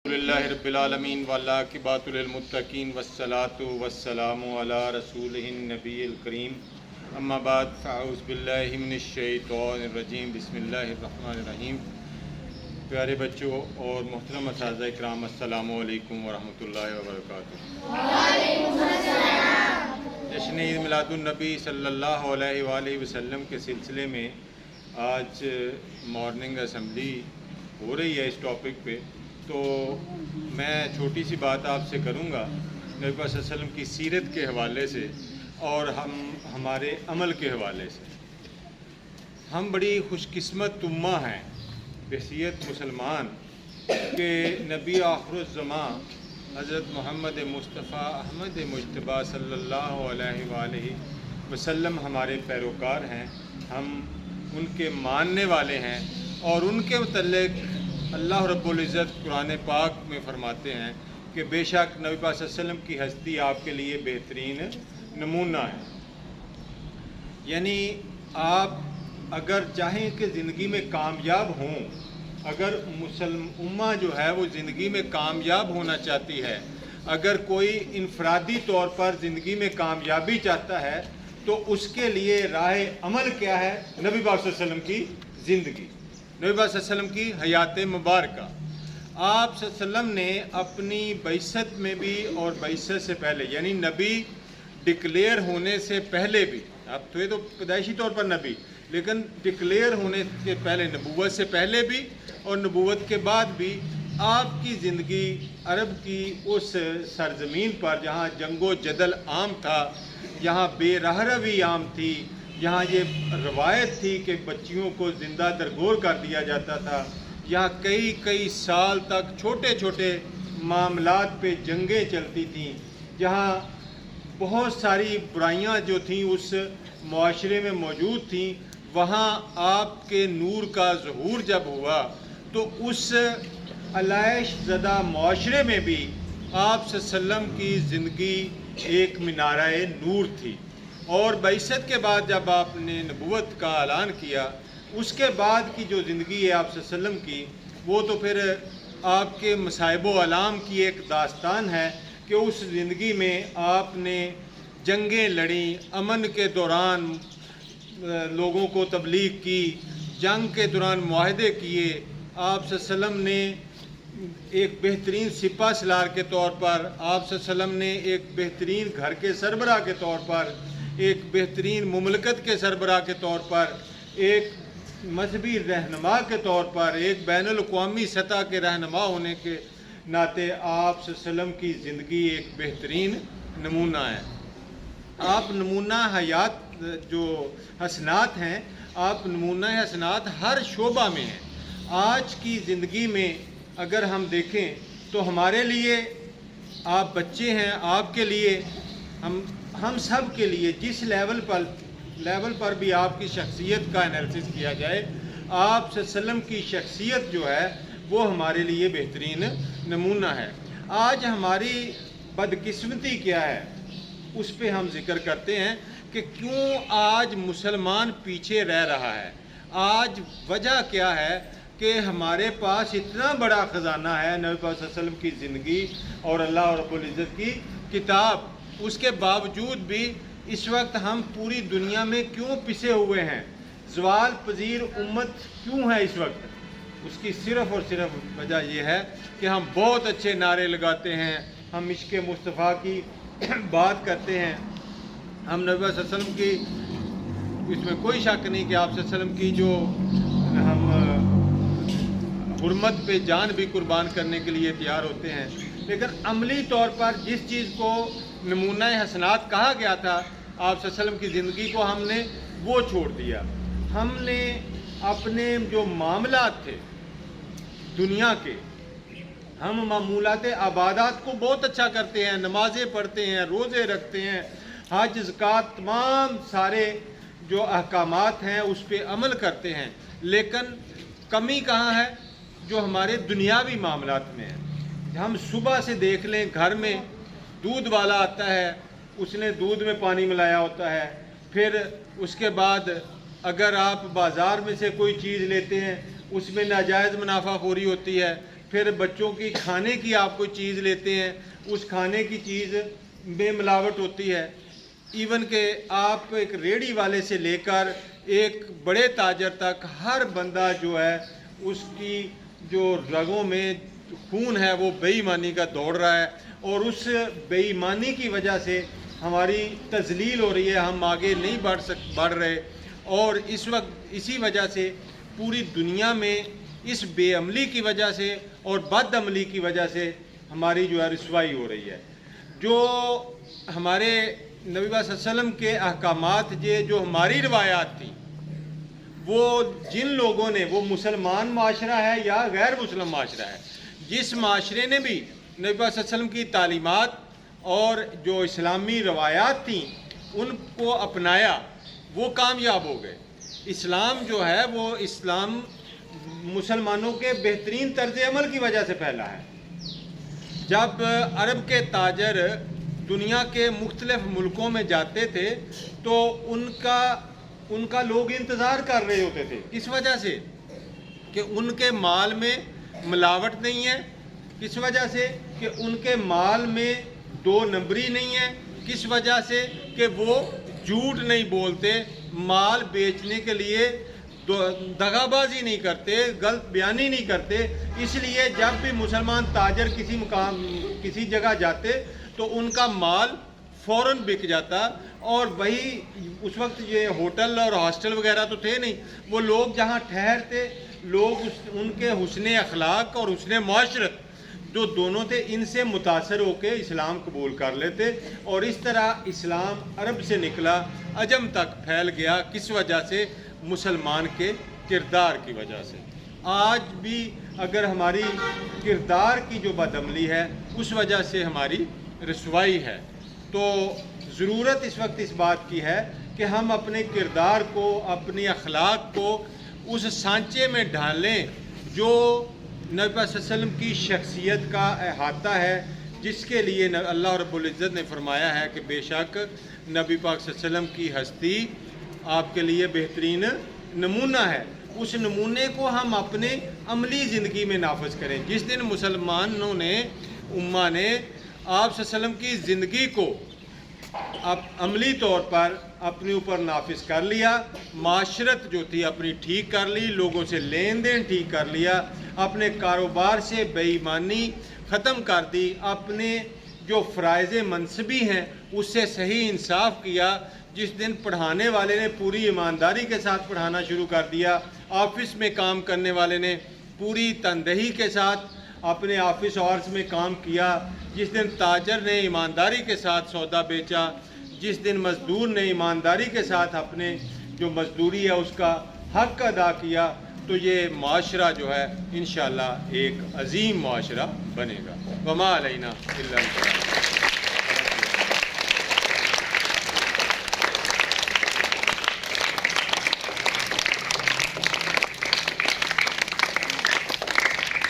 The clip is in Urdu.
الحمدللہ رب العالمین والعاقبۃ للمتقین والصلاۃ والسلام علی رسولہ النبی الکریم اما بعد فاعوذ باللہ من الشیطان الرجیم بسم اللہ الرحمن الرحیم۔ پیارے بچوں اور محترم اساتذہ اکرام، السلام علیکم ورحمۃ اللہ وبرکاتہ۔ وعلیکم السلام۔ جشن عید میلاد النبی صلی اللہ علیہ وآلہ وسلم کے سلسلے میں آج مارننگ اسمبلی ہو رہی ہے اس ٹاپک پہ، تو میں چھوٹی سی بات آپ سے کروں گا نبی پاک صلی اللہ علیہ وسلم کی سیرت کے حوالے سے اور ہمارے عمل کے حوالے سے۔ ہم بڑی خوش قسمت امہ ہیں بحیثیت مسلمان کہ نبی آخر الزمان حضرت محمد مصطفیٰ احمد مجتبیٰ صلی اللہ علیہ وآلہ وسلم ہمارے پیروکار ہیں، ہم ان کے ماننے والے ہیں، اور ان کے متعلق اللہ رب العزت قرآن پاک میں فرماتے ہیں کہ بے شک نبی پاک صلی اللہ علیہ وسلم کی ہستی آپ کے لیے بہترین نمونہ ہے۔ یعنی آپ اگر چاہیں کہ زندگی میں کامیاب ہوں، اگر مسلم امہ جو ہے وہ زندگی میں کامیاب ہونا چاہتی ہے، اگر کوئی انفرادی طور پر زندگی میں کامیابی چاہتا ہے، تو اس کے لیے راہ عمل کیا ہے؟ نبی پاک صلی اللہ علیہ وسلم کی زندگی، نبی پاک صلی اللہ علیہ وسلم کی حیات مبارکہ۔ آپ صلی اللہ علیہ وسلم نے اپنی بعثت میں بھی اور بعثت سے پہلے، یعنی نبی ڈکلیئر ہونے سے پہلے بھی، اب تو یہ تو پیدائشی طور پر نبی، لیکن ڈکلیئر ہونے کے پہلے، نبوت سے پہلے بھی اور نبوت کے بعد بھی، آپ کی زندگی عرب کی اس سرزمین پر جہاں جنگ و جدل عام تھا، جہاں بے رہروی عام تھی، یہاں یہ روایت تھی کہ بچیوں کو زندہ درگور کر دیا جاتا تھا، یہاں کئی سال تک چھوٹے چھوٹے معاملات پہ جنگیں چلتی تھیں، جہاں بہت ساری برائیاں جو تھیں اس معاشرے میں موجود تھیں، وہاں آپ کے نور کا ظہور جب ہوا تو اس علائش زدہ معاشرے میں بھی آپ صلی اللہ علیہ وسلم کی زندگی ایک منارہ نور تھی۔ اور بعثت کے بعد جب آپ نے نبوت کا اعلان کیا، اس کے بعد کی جو زندگی ہے آپ صلی اللہ علیہ وسلم کی، وہ تو پھر آپ کے مصائب و آلام کی ایک داستان ہے کہ اس زندگی میں آپ نے جنگیں لڑیں، امن کے دوران لوگوں کو تبلیغ کی، جنگ کے دوران معاہدے کیے، آپ صلی اللہ علیہ وسلم نے ایک بہترین سپہ سالار کے طور پر، آپ صلی اللہ علیہ وسلم نے ایک بہترین گھر کے سربراہ کے طور پر، ایک بہترین مملکت کے سربراہ کے طور پر، ایک مذہبی رہنما کے طور پر، ایک بین الاقوامی سطح کے رہنما ہونے کے ناطے آپ صلی اللہ علیہ وسلم کی زندگی ایک بہترین نمونہ ہے۔ آپ نمونہ حیات جو حسنات ہیں، آپ نمونہ حسنات ہر شعبہ میں ہیں۔ آج کی زندگی میں اگر ہم دیکھیں تو ہمارے لیے، آپ بچے ہیں، آپ کے لیے، ہم سب کے لیے جس لیول پر بھی آپ کی شخصیت کا انالیسس کیا جائے، آپ صلی اللہ علیہ وسلم کی شخصیت جو ہے وہ ہمارے لیے بہترین نمونہ ہے۔ آج ہماری بدقسمتی کیا ہے، اس پہ ہم ذکر کرتے ہیں کہ کیوں آج مسلمان پیچھے رہ رہا ہے۔ آج وجہ کیا ہے کہ ہمارے پاس اتنا بڑا خزانہ ہے نبی پاک صلی اللہ علیہ وسلم کی زندگی اور اللہ رب العزت کی کتاب، اس کے باوجود بھی اس وقت ہم پوری دنیا میں کیوں پسے ہوئے ہیں، زوال پذیر امت کیوں ہے اس وقت؟ اس کی صرف اور صرف وجہ یہ ہے کہ ہم بہت اچھے نعرے لگاتے ہیں، ہم عشق مصطفیٰ کی بات کرتے ہیں، ہم نبی صلی اللہ علیہ وسلم کی، اس میں کوئی شک نہیں کہ آپ صلی اللہ علیہ وسلم کی جو ہم حرمت پہ جان بھی قربان کرنے کے لیے تیار ہوتے ہیں، لیکن عملی طور پر جس چیز کو نمونہ حسنات کہا گیا تھا آپ صلی اللہ علیہ وسلم کی زندگی کو، ہم نے وہ چھوڑ دیا۔ ہم نے اپنے جو معاملات تھے دنیا کے، ہم معمولات عبادات کو بہت اچھا کرتے ہیں، نمازیں پڑھتے ہیں، روزے رکھتے ہیں، حج زکوٰۃ، تمام سارے جو احکامات ہیں اس پہ عمل کرتے ہیں، لیکن کمی کہاں ہے؟ جو ہمارے دنیاوی معاملات میں ہے۔ ہم صبح سے دیکھ لیں، گھر میں دودھ والا آتا ہے، اس نے دودھ میں پانی ملایا ہوتا ہے، پھر اس کے بعد اگر آپ بازار میں سے کوئی چیز لیتے ہیں اس میں ناجائز منافع خوری ہوتی ہے، پھر بچوں کی کھانے کی آپ کوئی چیز لیتے ہیں، اس کھانے کی چیز میں ملاوٹ ہوتی ہے، ایون کہ آپ ایک ریڑھی والے سے لے کر ایک بڑے تاجر تک ہر بندہ جو ہے اس کی جو رگوں میں خون ہے وہ بے ایمانی کا دوڑ رہا ہے، اور اس بے ایمانی کی وجہ سے ہماری تذلیل ہو رہی ہے، ہم آگے نہیں بڑھ رہے، اور اس وقت اسی وجہ سے پوری دنیا میں اس بے عملی کی وجہ سے اور بد عملی کی وجہ سے ہماری جو ہے رسوائی ہو رہی ہے۔ جو ہمارے نبی صلی اللہ علیہ وسلم کے احکامات جو ہماری روایات تھیں، وہ جن لوگوں نے، وہ مسلمان معاشرہ ہے یا غیر مسلم معاشرہ ہے، جس معاشرے نے بھی نبی صلی اللہ علیہ وسلم کی تعلیمات اور جو اسلامی روایات تھیں ان کو اپنایا، وہ کامیاب ہو گئے۔ اسلام جو ہے وہ اسلام مسلمانوں کے بہترین طرز عمل کی وجہ سے پھیلا ہے۔ جب عرب کے تاجر دنیا کے مختلف ملکوں میں جاتے تھے تو ان کا لوگ انتظار کر رہے ہوتے تھے، کس وجہ سے کہ ان کے مال میں ملاوٹ نہیں ہے، کس وجہ سے کہ ان کے مال میں دو نمبری نہیں ہے، کس وجہ سے کہ وہ جھوٹ نہیں بولتے، مال بیچنے کے لیے دغا بازی نہیں کرتے، غلط بیانی نہیں کرتے۔ اس لیے جب بھی مسلمان تاجر کسی جگہ جاتے تو ان کا مال فوراً بک جاتا، اور وہی اس وقت یہ ہوٹل اور ہاسٹل وغیرہ تو تھے نہیں، وہ لوگ جہاں ٹھہرتے، لوگ ان کے حسن اخلاق اور حسن معاشرت جو دونوں تھے ان سے متاثر ہو کے اسلام قبول کر لیتے، اور اس طرح اسلام عرب سے نکلا عجم تک پھیل گیا۔ کس وجہ سے؟ مسلمان کے کردار کی وجہ سے۔ آج بھی اگر ہماری کردار کی جو بدعملی ہے اس وجہ سے ہماری رسوائی ہے، تو ضرورت اس وقت اس بات کی ہے کہ ہم اپنے کردار کو، اپنی اخلاق کو اس سانچے میں ڈھالیں جو نبی صلی اللہ علیہ وسلم کی شخصیت کا احاطہ ہے، جس کے لیے اللہ رب العزت نے فرمایا ہے کہ بے شک نبی پاک صلی اللہ علیہ وسلم کی ہستی آپ کے لیے بہترین نمونہ ہے۔ اس نمونے کو ہم اپنے عملی زندگی میں نافذ کریں۔ جس دن مسلمانوں نے، امہ نے آپ صلی اللہ علیہ وسلم کی زندگی کو عملی طور پر اپنے اوپر نافذ کر لیا، معاشرت جو تھی اپنی ٹھیک کر لی، لوگوں سے لین دین ٹھیک کر لیا، اپنے کاروبار سے بے ایمانی ختم کر دی، اپنے جو فرائض منصبی ہیں اس سے صحیح انصاف کیا، جس دن پڑھانے والے نے پوری ایمانداری کے ساتھ پڑھانا شروع کر دیا، آفس میں کام کرنے والے نے پوری تندہی کے ساتھ اپنے آفس آورز میں کام کیا، جس دن تاجر نے ایمانداری کے ساتھ سودا بیچا، جس دن مزدور نے ایمانداری کے ساتھ اپنے جو مزدوری ہے اس کا حق ادا کیا، تو یہ معاشرہ جو ہے انشاءاللہ ایک عظیم معاشرہ بنے گا۔ وما علینا الا البلاغ۔